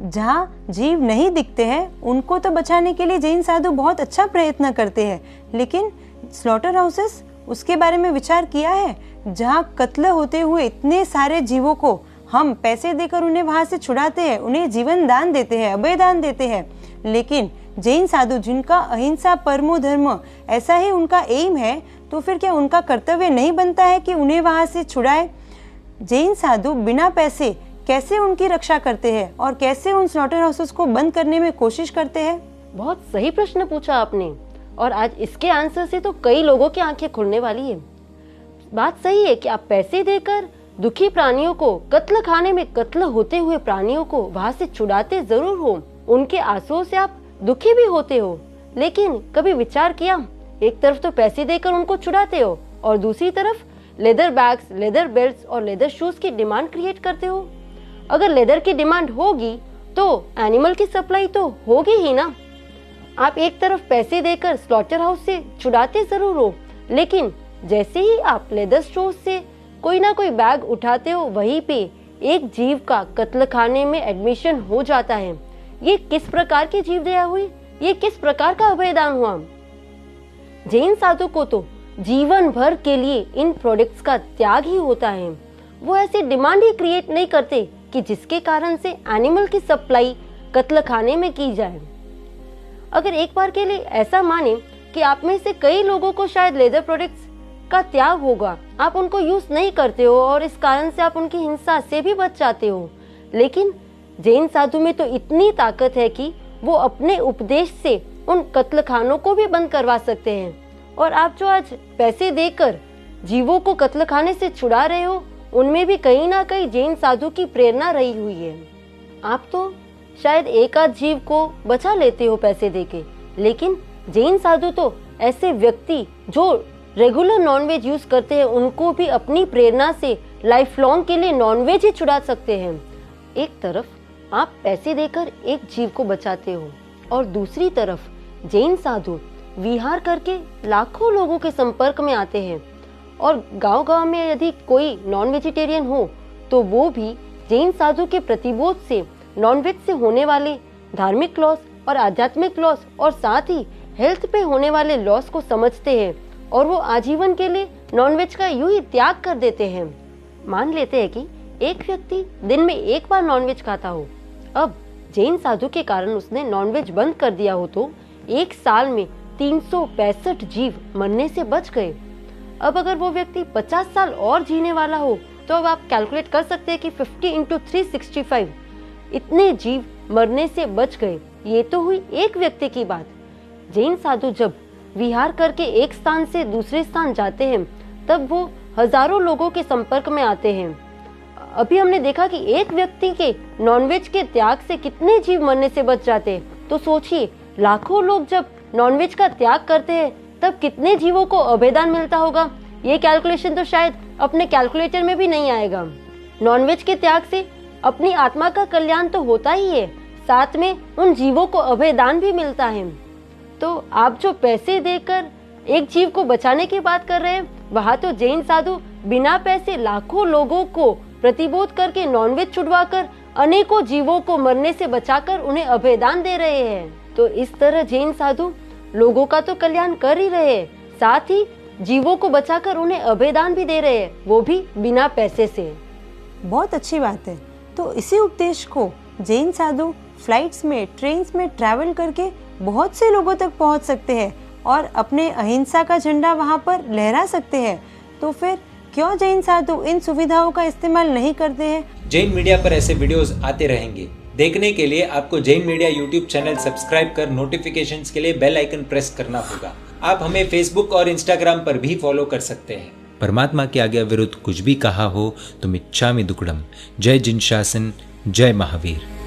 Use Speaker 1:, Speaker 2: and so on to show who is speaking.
Speaker 1: जहाँ जीव नहीं दिखते हैं उनको तो बचाने के लिए जैन साधु बहुत अच्छा प्रयत्न करते हैं, लेकिन स्लॉटर हाउसेस उसके बारे में विचार किया है? जहाँ कत्ल होते हुए इतने सारे जीवों को हम पैसे देकर उन्हें वहाँ से छुड़ाते हैं, उन्हें जीवन दान देते हैं, अभय दान देते हैं, लेकिन जैन साधु जिनका अहिंसा परमो धर्म ऐसा ही उनका एम है, तो फिर क्या उनका कर्तव्य नहीं बनता है कि उन्हें वहाँ से छुड़ाए? जैन साधु बिना पैसे कैसे उनकी रक्षा करते हैं और कैसे उन स्लॉटर हाउसेस को बंद करने में कोशिश करते हैं?
Speaker 2: बहुत सही प्रश्न पूछा आपने, और आज इसके आंसर से तो कई लोगों की आंखें खुलने वाली है। बात सही है कि आप पैसे देकर दुखी प्राणियों को, कत्ल खाने में कत्ल होते हुए प्राणियों को वहां से छुड़ाते जरूर हो, उनके आंसुओं से आप दुखी भी होते हो, लेकिन कभी विचार किया, एक तरफ तो पैसे देकर उनको छुड़ाते हो और दूसरी तरफ लेदर बैग्स, लेदर बेल्ट्स और लेदर शूज की डिमांड क्रिएट करते हो। अगर लेदर की डिमांड होगी तो एनिमल की सप्लाई तो होगी ही ना। आप एक तरफ पैसे देकर स्लॉटर हाउस से छुड़ाते जरूर हो, लेकिन जैसे ही आप लेदर स्टोर से कोई ना कोई बैग उठाते हो, वहीं पे एक जीव का कत्ल खाने में एडमिशन हो जाता है। ये किस प्रकार की जीव दया हुई? ये किस प्रकार का अभयदान हुआ? जैन साधु को तो जीवन भर के लिए इन प्रोडक्ट्स का त्याग ही होता है। वो ऐसी डिमांड ही क्रिएट नहीं करते कि जिसके कारण से एनिमल की सप्लाई कत्ल खाने में की जाए। अगर एक बार के लिए ऐसा माने कि आप में से कई लोगों को शायद लेदर प्रोडक्ट्स का त्याग होगा, आप उनको यूज नहीं करते हो और इस कारण से आप उनकी हिंसा से भी बच जाते हो, लेकिन जैन साधु में तो इतनी ताकत है कि वो अपने उपदेश से उन कत्ल खानों को भी बंद करवा सकते हैं। और आप जो आज पैसे देकर जीवों को कत्ल खाने से छुड़ा रहे हो, उनमें भी कहीं ना कहीं जैन साधु की प्रेरणा रही हुई है। आप तो शायद एक आध जीव को बचा लेते हो पैसे देके, लेकिन जैन साधु तो ऐसे व्यक्ति जो रेगुलर नॉनवेज यूज करते हैं उनको भी अपनी प्रेरणा से लाइफ लॉन्ग के लिए नॉनवेज ही छुड़ा सकते हैं। एक तरफ आप पैसे देकर एक जीव को बचाते हो और दूसरी तरफ जैन साधु विहार करके लाखों लोगों के संपर्क में आते हैं, और गांव-गांव में यदि कोई नॉन वेजिटेरियन हो तो वो भी जैन साधु के प्रतिबोध से नॉनवेज से होने वाले धार्मिक लॉस और आध्यात्मिक लॉस और साथ ही हेल्थ पे होने वाले लॉस को समझते हैं और वो आजीवन के लिए नॉनवेज का यूं ही त्याग कर देते हैं। मान लेते हैं कि एक व्यक्ति दिन में एक बार नॉनवेज खाता हो, अब जैन साधु के कारण उसने नॉनवेज बंद कर दिया हो तो एक साल में 365 जीव मरने से बच गए। अब अगर वो व्यक्ति 50 साल और जीने वाला हो तो अब आप कैलकुलेट कर सकते हैं कि 50 × 365 इतने जीव मरने से बच गए। ये तो हुई एक व्यक्ति की बात। जैन साधु जब विहार करके एक स्थान से दूसरे स्थान जाते हैं तब वो हजारों लोगों के संपर्क में आते हैं। अभी हमने देखा कि एक व्यक्ति के नॉनवेज के त्याग से कितने जीव मरने से बच जाते हैं, तो सोचिए लाखों लोग जब नॉनवेज का त्याग करते हैं तब कितने जीवों को अभयदान मिलता होगा। ये कैलकुलेशन तो शायद अपने कैलकुलेटर में भी नहीं आएगा। नॉनवेज के त्याग से अपनी आत्मा का कल्याण तो होता ही है, साथ में उन जीवों को अभयदान भी मिलता है। तो आप जो पैसे देकर एक जीव को बचाने की बात कर रहे हैं, वहाँ तो जैन साधु बिना पैसे लाखों लोगों को प्रतिबोध करके नॉनवेज छुड़वाकर अनेकों जीवों को मरने से बचाकर उन्हें अभयदान दे रहे हैं। तो इस तरह जैन साधु लोगों का तो कल्याण कर ही रहे हैं, साथ ही जीवों को बचाकर उन्हें अभयदान भी दे रहे हैं, वो भी बिना पैसे से।
Speaker 1: बहुत अच्छी बात है। तो इसी उपदेश को जैन साधु फ्लाइट्स में, ट्रेन्स में ट्रैवल करके बहुत से लोगों तक पहुंच सकते हैं और अपने अहिंसा का झंडा वहां पर लहरा सकते हैं। तो फिर क्यों जैन साधु इन सुविधाओं का इस्तेमाल नहीं करते हैं?
Speaker 3: जैन मीडिया पर ऐसे वीडियोस आते रहेंगे। देखने के लिए आपको Jain media YouTube channel subscribe कर नोटिफिकेशंस के लिए बेल आइकन प्रेस करना होगा। आप हमें फेसबुक और इंस्टाग्राम पर भी फॉलो कर सकते हैं। परमात्मा के आज्ञा विरुद्ध कुछ भी कहा हो तो मिच्छामि दुक्कडम। जय जिन शासन, जय महावीर।